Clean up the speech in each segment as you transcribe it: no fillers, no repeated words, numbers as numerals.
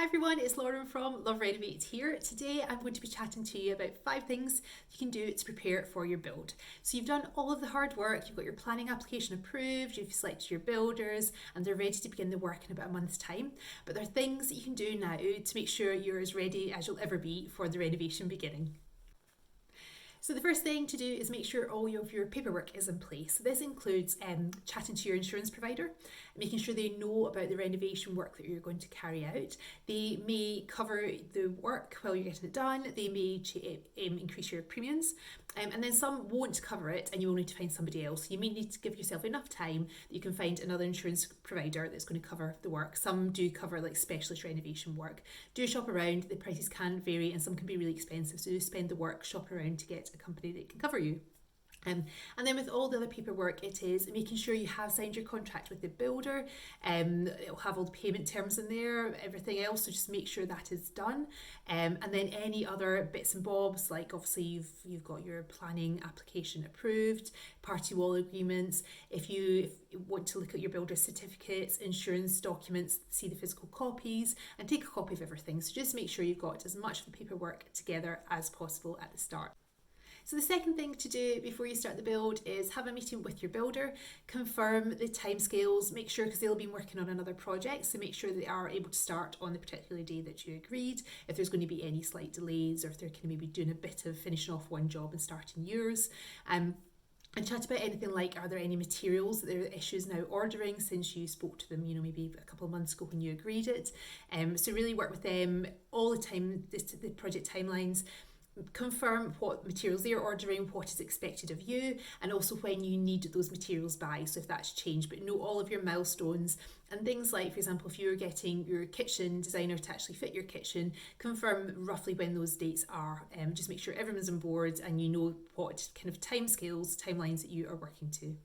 Hi everyone, it's Lauren from Love Renovate here. Today I'm going to be chatting to you about 5 things you can do to prepare for your build. So you've done all of the hard work, you've got your planning application approved, you've selected your builders and they're ready to begin the work in about a month's time. But there are things that you can do now to make sure you're as ready as you'll ever be for the renovation beginning. So the first thing to do is make sure all of your paperwork is in place. So this includes chatting to your insurance provider, making sure they know about the renovation work that you're going to carry out. They may cover the work while you're getting it done. They may increase your premiums, and then some won't cover it and you will need to find somebody else. You may need to give yourself enough time that you can find another insurance provider that's going to cover the work. Some do cover like specialist renovation work. Do shop around, the prices can vary and some can be really expensive, so do spend the work, shop around to get a company that can cover you. And then with all the other paperwork, it is making sure you have signed your contract with the builder. It'll have all the payment terms in there, everything else, so just make sure that is done. And then any other bits and bobs, like obviously you've got your planning application approved, party wall agreements. If you want to look at your builder certificates, insurance documents, see the physical copies and take a copy of everything. So just make sure you've got as much of the paperwork together as possible at the start. So the second thing to do before you start the build is have a meeting with your builder, confirm the timescales, make sure, because they'll be working on another project, so make sure they are able to start on the particular day that you agreed. If there's going to be any slight delays or if they're kind of maybe doing a bit of finishing off one job and starting yours. And chat about anything like, are there any materials that there are issues now ordering since you spoke to them, maybe a couple of months ago when you agreed it. So really work with them all the time, the project timelines. Confirm what materials they're ordering, what is expected of you, and also when you need those materials by, so if that's changed. But know all of your milestones and things like, for example, if you're getting your kitchen designer to actually fit your kitchen, confirm roughly when those dates are. Just make sure everyone's on board and you know what kind of timelines that you are working to.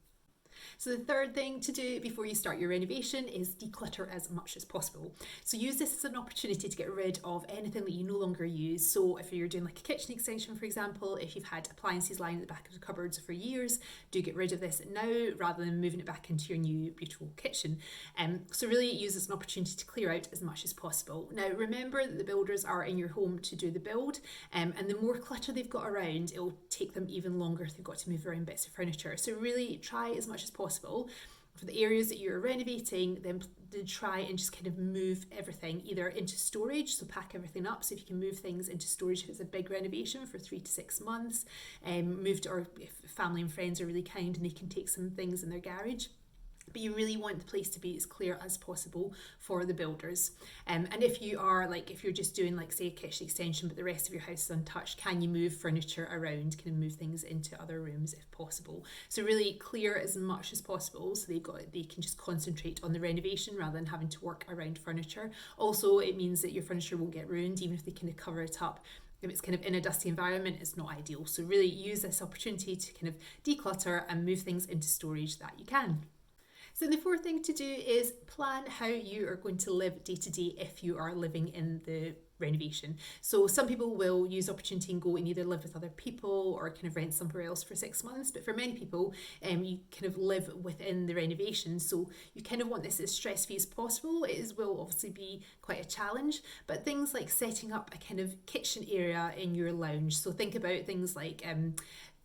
So the third thing to do before you start your renovation is declutter as much as possible. So use this as an opportunity to get rid of anything that you no longer use. So if you're doing like a kitchen extension, for example, if you've had appliances lying at the back of the cupboards for years, do get rid of this now rather than moving it back into your new beautiful kitchen. So really use this as an opportunity to clear out as much as possible. Now remember that the builders are in your home to do the build, and the more clutter they've got around, it will take them even longer if they've got to move around bits of furniture. So really try as much as possible for the areas that you're renovating, then try and just kind of move everything either into storage, so pack everything up. So if you can move things into storage if it's a big renovation for 3 to 6 months, or if family and friends are really kind and they can take some things in their garage. But you really want the place to be as clear as possible for the builders. And if you're just doing like say a kitchen extension but the rest of your house is untouched, can you move furniture around, can you move things into other rooms if possible? So really clear as much as possible so they can just concentrate on the renovation rather than having to work around furniture. Also, it means that your furniture won't get ruined even if they kind of cover it up. If it's kind of in a dusty environment, it's not ideal. So really use this opportunity to kind of declutter and move things into storage that you can. So the fourth thing to do is plan how you are going to live day to day if you are living in the renovation. So some people will use opportunity and go and either live with other people or kind of rent somewhere else for 6 months. But for many people, you kind of live within the renovation. So you kind of want this as stress-free as possible. Will obviously be quite a challenge, but things like setting up a kind of kitchen area in your lounge. So think about things like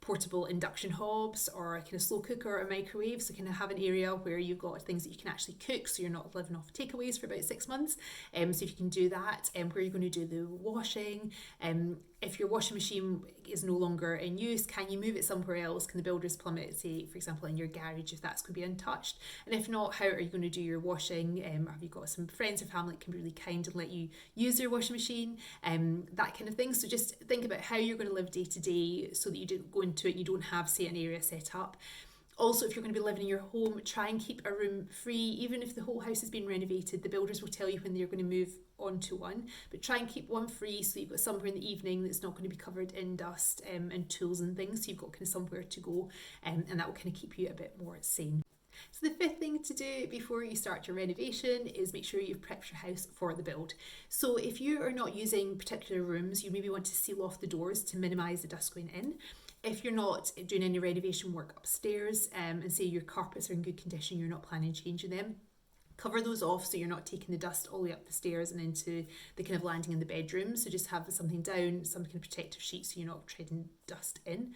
portable induction hobs or a kind of slow cooker or a microwave, so kind of have an area where you've got things that you can actually cook so you're not living off takeaways for about 6 months. So if you can do that, where you're going to do the washing, if your washing machine is no longer in use, can you move it somewhere else? Can the builders plumb it, say for example in your garage if that's going to be untouched? And if not, how are you going to do your washing? Have you got some friends or family that can be really kind and let you use their washing machine? That kind of thing. So just think about how you're going to live day to day so that you don't go into it and you don't have say an area set up. Also, if you're going to be living in your home, try and keep a room free. Even if the whole house has been renovated, the builders will tell you when they're going to move onto one, but try and keep one free so you've got somewhere in the evening that's not going to be covered in dust and tools and things, so you've got kind of somewhere to go, and that will kind of keep you a bit more sane. So the fifth thing to do before you start your renovation is make sure you've prepped your house for the build. So if you are not using particular rooms, you maybe want to seal off the doors to minimise the dust going in. If you're not doing any renovation work upstairs and say your carpets are in good condition, you're not planning on changing them, Cover those off so you're not taking the dust all the way up the stairs and into the kind of landing in the bedroom. So just have something down, some kind of protective sheet so you're not treading dust in.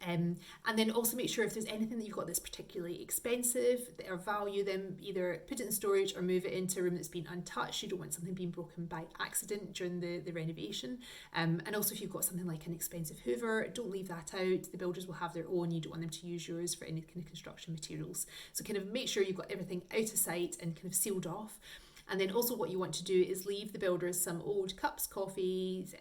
And then also make sure if there's anything that you've got that's particularly expensive or value, then either put it in storage or move it into a room that's been untouched. You don't want something being broken by accident during the renovation. And also if you've got something like an expensive hoover, don't leave that out. The builders will have their own. You don't want them to use yours for any kind of construction materials. So kind of make sure you've got everything out of sight and kind of sealed off. And then also what you want to do is leave the builders some old cups, coffees,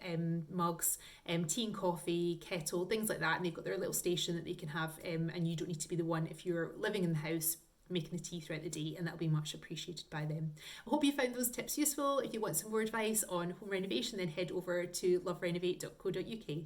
mugs, tea and coffee, kettle, things like that. And they've got their little station that they can have, and you don't need to be the one if you're living in the house making the tea throughout the day, and that'll be much appreciated by them. I hope you found those tips useful. If you want some more advice on home renovation, then head over to loverenovate.co.uk.